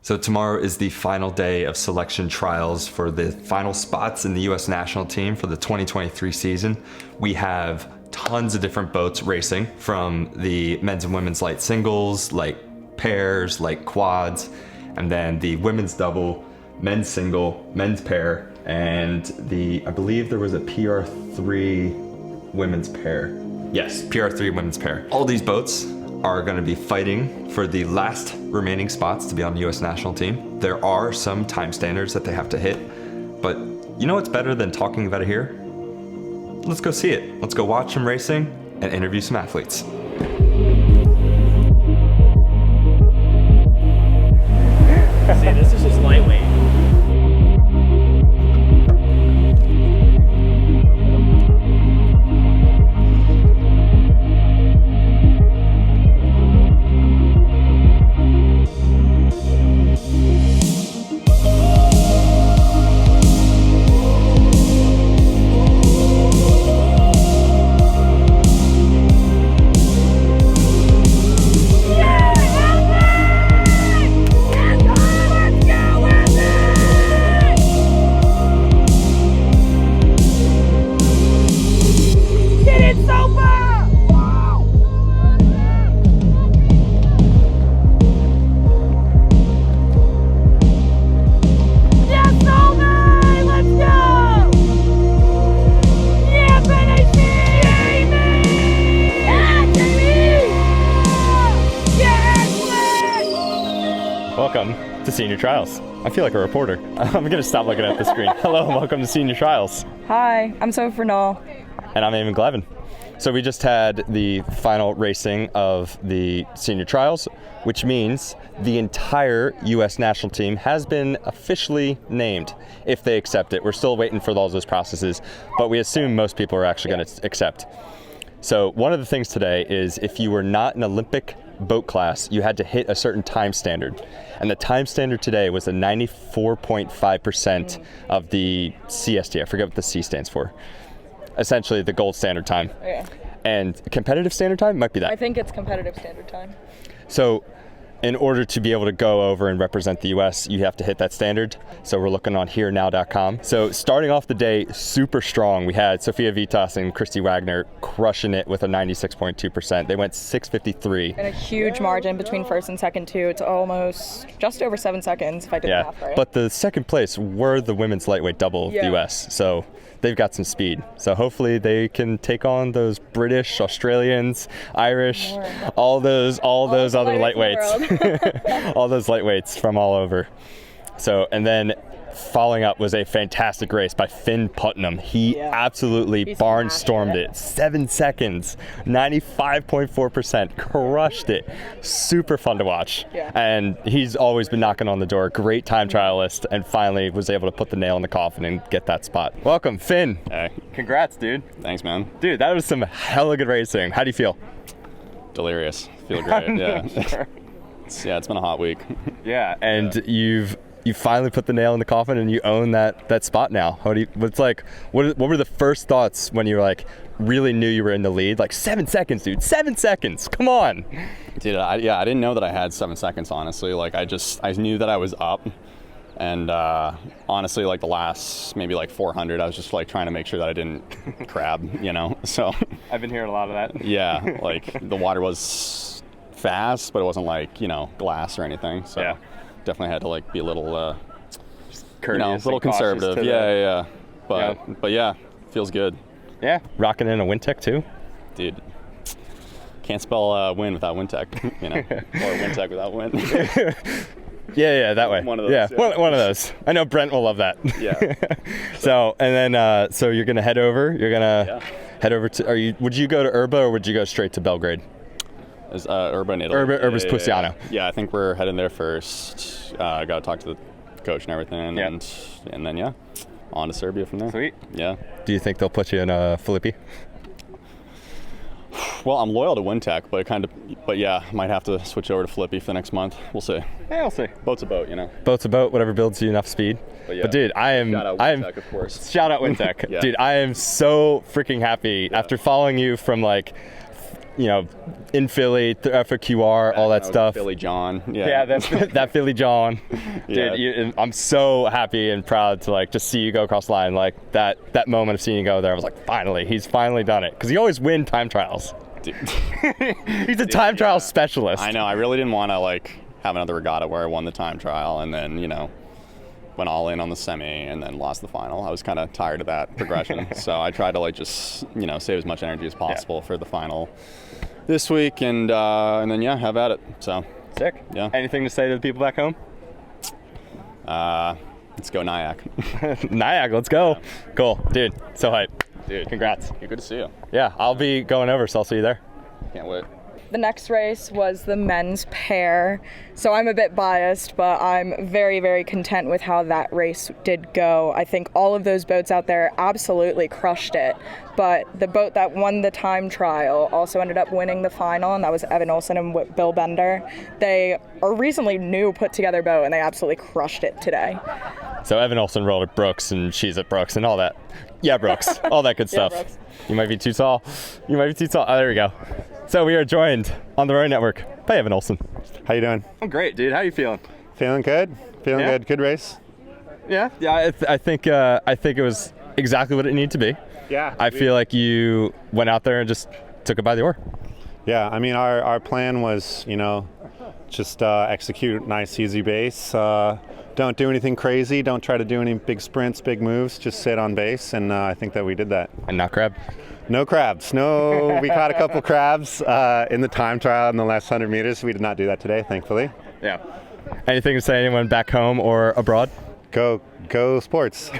So tomorrow is the final day of selection trials for the final spots in the U.S. national team for the 2023 season. We have tons of different boats racing, from the men's and women's light singles, light pairs, light quads, and then the women's double, men's single, men's pair, and I believe there was a PR3 women's pair. Yes, PR3 women's pair. All these boats are going to be fighting for the last remaining spots to be on the U.S. national team. There are some time standards that they have to hit, but you know what's better than talking about it here? Let's go see it. Let's go watch some racing and interview some athletes. See, this is just lightweight. Welcome to Senior Trials. I feel like a reporter. I'm gonna stop looking at the screen. Hello and welcome to Senior Trials. Hi, I'm Sophie Fernall. And I'm Eamon Glevin. So we just had the final racing of the Senior Trials, which means the entire U.S. national team has been officially named, if they accept it. We're still waiting for all those processes, but we assume most people are actually gonna accept. So one of the things today is if you were not an Olympic boat class, you had to hit a certain time standard. And the time standard today was the 94.5% of the CST. I forget what the C stands for. Essentially the gold standard time. Yeah. And competitive standard time might be that. I think it's competitive standard time. So in order to be able to go over and represent the US, you have to hit that standard. So we're looking on herenow.com. So starting off the day super strong, we had Sofia Vitas and Christy Wagner crushing it with a 96.2%. They went 6:53. And a huge margin between first and second too. It's almost just over 7 seconds if I did the math right. But the second place were the women's lightweight double of the US. So they've got some speed. So hopefully they can take on those British, Australians, Irish, all those other lightweights. All those lightweights from all over. So, and then following up was a fantastic race by Finn Putnam. He absolutely barnstormed it. 7 seconds, 95.4%, crushed it. Super fun to watch. Yeah. And he's always been knocking on the door. Great time trialist, and finally was able to put the nail in the coffin and get that spot. Welcome, Finn. Hey. Congrats, dude. Thanks, man. Dude, that was some hella good racing. How do you feel? Delirious. Feel great. Yeah. Sure. It's been a hot week. Yeah, and you finally put the nail in the coffin and you own that spot now. What were the first thoughts when you were like really knew you were in the lead? Like 7 seconds, dude. 7 seconds. Come on. Dude, I didn't know that I had 7 seconds, honestly. Like I knew that I was up. And honestly, like the last maybe like 400, I was just like trying to make sure that I didn't crab, so. I've been hearing a lot of that. Yeah, like the water was fast, but it wasn't like, glass or anything. So definitely had to like be a little, a little conservative. Yeah. But yeah, feels good. Yeah, rocking in a Wintec too. Dude, can't spell win without Wintec, or Wintec without win. Yeah, that way. One of those. Yeah, one of those. I know Brent will love that. Yeah. So and then so you're gonna head over. You're gonna head over to. Would you go to Erba or would you go straight to Belgrade? Is Erba in Italy? Erba's Pusiano. Yeah, I think we're heading there first. Got to talk to the coach and everything, and then on to Serbia from there. Sweet. Yeah. Do you think they'll put you in Philippi? Well, I'm loyal to Wintec, but might have to switch over to Philippi for the next month. We'll see. Yeah, we'll see. Boat's a boat, Boat's a boat, whatever builds you enough speed. But dude, shout out Wintec, of course. Shout out Wintec. Dude, I am so freaking happy after following you from like in Philly for QR, all that stuff. Philly John. Yeah, that Philly John. Yeah. Dude, I'm so happy and proud to like just see you go across the line. Like that moment of seeing you go there, I was like, finally, he's finally done it. Because you always win time trials. Dude. He's a time trial specialist. I know. I really didn't want to like have another regatta where I won the time trial and then went all in on the semi and then lost the final. I was kind of tired of that progression, so I tried to like just save as much energy as possible for the final this week, and then have at it. So sick. Yeah. Anything to say to the people back home? Let's go Nyack. Nyack, let's go. Cool, dude. So hype. Dude, congrats. Good to see you. Yeah, I'll be going over, so I'll see you there. Can't wait. The next race was the men's pair, so I'm a bit biased, but I'm very, very content with how that race did go. I think all of those boats out there absolutely crushed it, but the boat that won the time trial also ended up winning the final, and that was Evan Olson and Bill Bender. They are a recently new put-together boat, and they absolutely crushed it today. So Evan Olson rolled at Brooks, and she's at Brooks, and all that. Yeah, Brooks. All that good stuff. Brooks. You might be too tall. Oh, there we go. So we are joined on the Rowing Network by Evan Olson. How you doing? I'm great, dude. How you feeling? Feeling good. Feeling good. Good race. Yeah. I think it was exactly what it needed to be. Yeah. I feel like you went out there and just took it by the oar. Yeah. I mean, our plan was, just execute nice, easy base. Don't do anything crazy. Don't try to do any big sprints, big moves. Just sit on base, and I think that we did that. And not crab. No crabs. No, we caught a couple crabs in the time trial in the last 100 meters. We did not do that today, thankfully. Yeah. Anything to say to anyone back home or abroad? Go sports.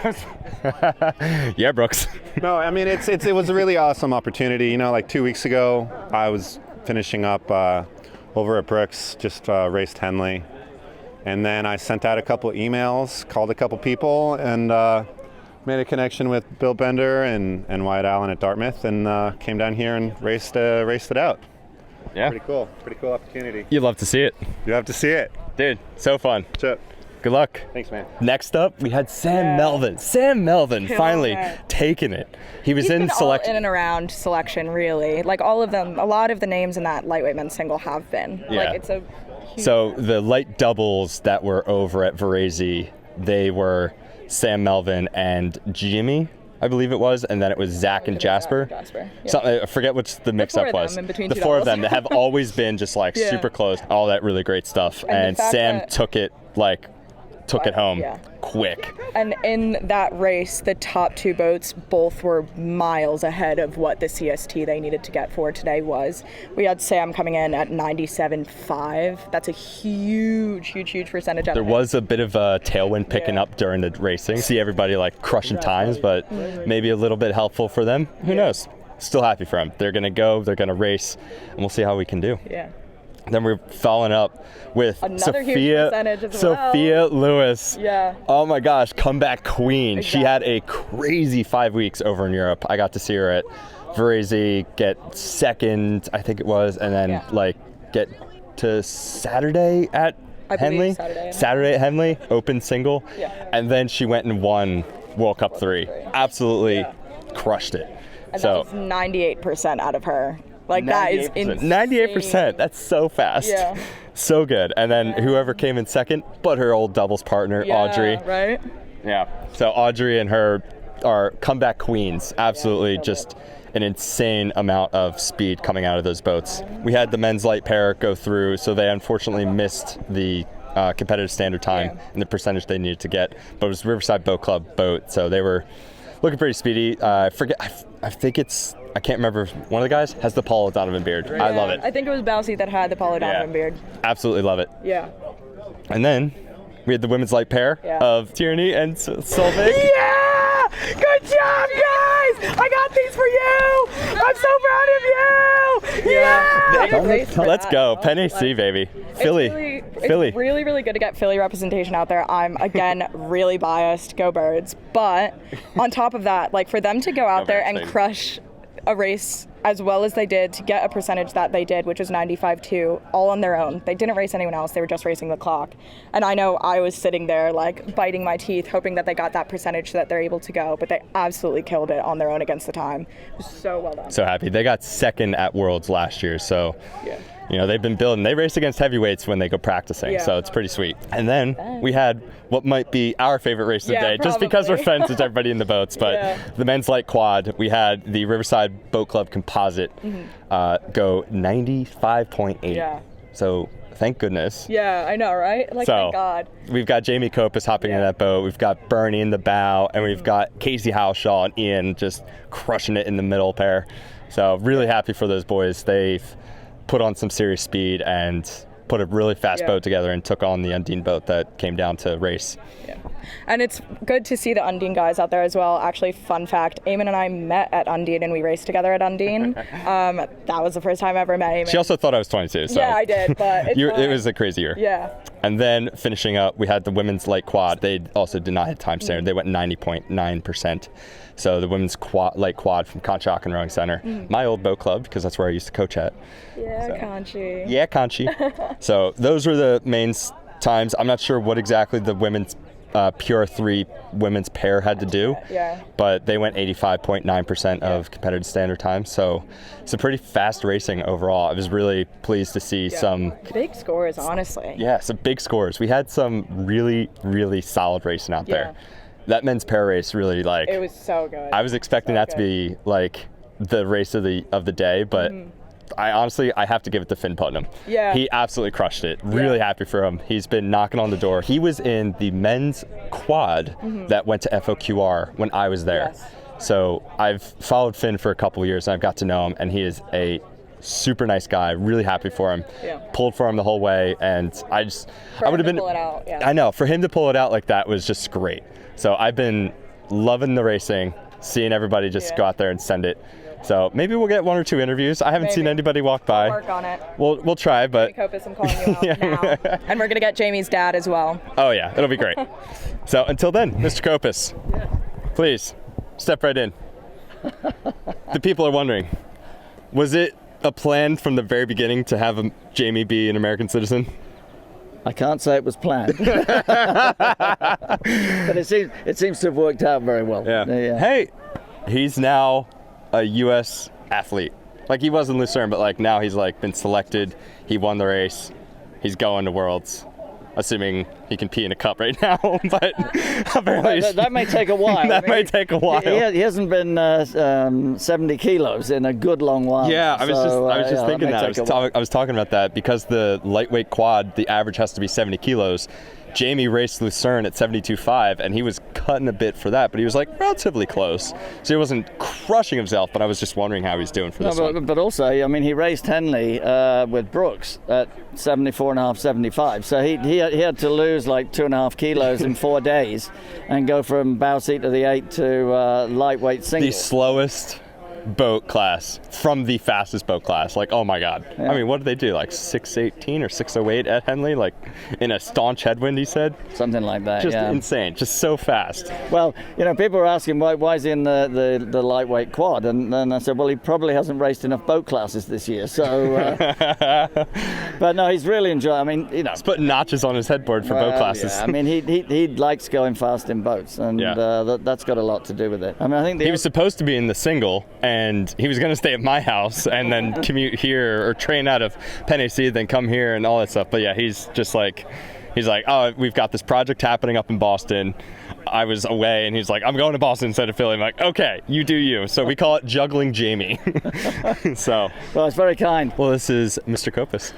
Yeah, Brooks. No, I mean, it was a really awesome opportunity. Like 2 weeks ago, I was finishing up over at Brooks, just raced Henley. And then I sent out a couple emails, called a couple people, and made a connection with Bill Bender and Wyatt Allen at Dartmouth, and came down here and raced it out. Yeah. Pretty cool opportunity. You'd love to see it. You have to see it. Dude, so fun. Chip. Good luck. Thanks, man. Next up, we had Sam Melvin. Sam Melvin finally taking it. He's in selection. In and around selection, really. Like all of them, a lot of the names in that lightweight men's single have been. Yeah. Like it's a huge So the light doubles that were over at Varese, they were Sam Melvin and Jimmy, I believe it was, and then it was Zach and Jasper. Yeah. So, I forget which the mix-up was. The four of them that have always been just like super close, all that really great stuff. And Sam took it home quick. And in that race, the top two boats both were miles ahead of what the CST they needed to get for today was. We had Sam coming in at 97.5. That's a huge percentage. There was a bit of a tailwind picking up during the racing. See everybody like crushing times, but maybe a little bit helpful for them. Who knows? Still happy for them. They're going to go, they're going to race, and we'll see how we can do. Yeah. Then we're following up with Another huge percentage as well. Sophia Lewis. Yeah. Oh my gosh, comeback queen. Exactly. She had a crazy 5 weeks over in Europe. I got to see her at Varese get second, I think it was, and then get to Saturday at Henley. Saturday at Henley, open single. Yeah. And then she went and won World Cup 3. Absolutely crushed it. And that was 98% out of her. Like that is insane. 98%. That's so fast. Yeah. So good. And then whoever came in second, but her old doubles partner, Audrey. Right? Yeah. So Audrey and her are comeback queens. Absolutely just an insane amount of speed coming out of those boats. We had the men's light pair go through, so they unfortunately missed the competitive standard time and the percentage they needed to get. But it was Riverside Boat Club boat, so they were looking pretty speedy. I can't remember if one of the guys has the Paul Donovan beard. I love it. I think it was Bousy that had the Paul Donovan beard. Absolutely love it. Yeah. And then we had the women's light pair of Tierney and Solveig. Yeah! Good job, guys! I got these for you! I'm so proud of you! Yeah! Let's go. Penn AC, baby. Philly. It's really, really good to get Philly representation out there. I'm, again, really biased. Go Birds. But on top of that, like for them to go out there and crush a race as well as they did to get a percentage that they did, which was 95.2, all on their own. They didn't race anyone else. They were just racing the clock. And I know I was sitting there like biting my teeth, hoping that they got that percentage so that they're able to go, but they absolutely killed it on their own against the time. It was so well done. So happy. They got second at Worlds last year, so Yeah. you know, they've been building. They race against heavyweights when they go practicing, Yeah. so it's pretty sweet. And then we had what might be our favorite race of the day, just because we're probably. friends with everybody in the boats. But Yeah. the men's light quad, we had the Riverside Boat Club Composite go 95.8. Yeah. So thank goodness. Yeah, I know, right? Like, So thank God. we've got Jamie Copus hopping in that boat. We've got Bernie in the bow, and we've got Casey Howshaw and Ian just crushing it in the middle pair. So really happy for those boys. They've put on some serious speed and put a really fast boat together and took on the Undine boat that came down to race. Yeah. And it's good to see the Undine guys out there as well. Actually, fun fact, Eamon and I met at Undine and we raced together at Undine. That was the first time I ever met Eamon. She also thought I was 22, so Yeah, I did, but it's it fine. was a crazy year. Yeah. And then finishing up, we had the women's light quad. They also did not hit time standard. They went 90.9%. So the women's light quad from Conshohocken Rowing Center, my old boat club, because that's where I used to coach at. Yeah, Conchi. Yeah, Conchi. So those were the main times. I'm not sure what exactly the women's Pure 3 women's pair had to do, but they went 85.9% of competitive standard time. So it's a pretty fast racing overall. I was really pleased to see some big scores, honestly. Yeah, some big scores. We had some really, really solid racing out there. That men's pair race really, like, It was so good. I was expecting that to be like the race of the day, but I honestly have to give it to Finn Putnam. Yeah. He absolutely crushed it. Really happy for him. He's been knocking on the door. He was in the men's quad that went to FOQR when I was there. Yes. So I've followed Finn for a couple of years and I've got to know him, and he is a super nice guy. Really happy for him. Yeah. Pulled for him the whole way, and I would have been. Pull it out, yeah. I know, for him to pull it out like that was just great. So I've been loving the racing, seeing everybody just go out there and send it. So maybe we'll get one or two interviews. I haven't seen anybody walk by. We'll work on it. We'll try, but Jamie Copus, I'm calling you out now. And we're gonna get Jamie's dad as well. oh yeah, it'll be great. So until then, Mr. Copus, please step right in. The people are wondering, was it a plan from the very beginning to have Jamie be an American citizen? I can't say it was planned, but it seems to have worked out very well. Yeah. Hey, he's now a U.S. athlete. Like, he was in Lucerne, but like now he's like been selected. He won the race. He's going to Worlds, assuming he can pee in a cup right now. But apparently that may take a while. That may take a while. He hasn't been 70 kilos in a good long while. Yeah, I was just thinking that. I was talking about that because the lightweight quad, the average has to be 70 kilos. Jamie raced Lucerne at 72.5, and he was cutting a bit for that, but he was like relatively close. So he wasn't crushing himself, but I was just wondering how he's doing for this one. But also, I mean, he raced Henley with Brooks at 74.5, 75. So he had to lose like 2.5 kilos in 4 days and go from bow seat to the 8 to lightweight single. The slowest boat class from the fastest boat class. Like, oh my God. Yeah. I mean, what did they do? Like 6:18 or 6:08 at Henley? Like in a staunch headwind, he said? Something like that, Just insane. Just so fast. Well, you know, people were asking why is he in the lightweight quad? And then I said, well, he probably hasn't raced enough boat classes this year. So, but no, he's really enjoying. I mean, you know, he's putting notches on his headboard for boat classes. Yeah. I mean, he likes going fast in boats, and that's got a lot to do with it. I mean, I think he was supposed to be in the single, and he was going to stay at my house and then commute here or train out of Tennessee, then come here and all that stuff. But yeah, he's like, oh, we've got this project happening up in Boston. I was away, and he's like, I'm going to Boston instead of Philly. I'm like, okay, you do you. So we call it juggling Jamie. So. Well, it's very kind. Well, this is Mr. Copus.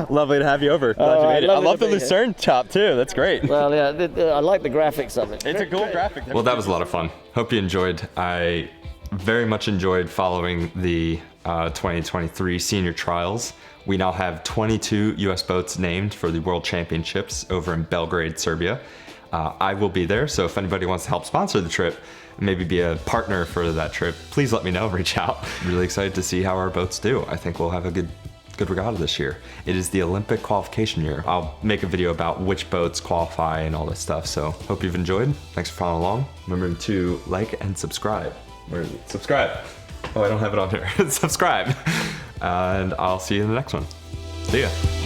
Lovely to have you over. Glad you made it. I love the Lucerne chop too. That's great. Well, yeah, I like the graphics of it. It's a cool graphic. Well, that was a lot of fun. Hope you enjoyed. I very much enjoyed following the 2023 senior trials. We now have 22 U.S. boats named for the World Championships over in Belgrade, Serbia. I will be there, so if anybody wants to help sponsor the trip, maybe be a partner for that trip, please let me know, reach out. Really excited to see how our boats do. I think we'll have a good regatta this year. It is the Olympic qualification year. I'll make a video about which boats qualify and all this stuff, so hope you've enjoyed. Thanks for following along. Remember to like and subscribe. Subscribe. Oh, I don't have it on here. Subscribe. And I'll see you in the next one. See ya.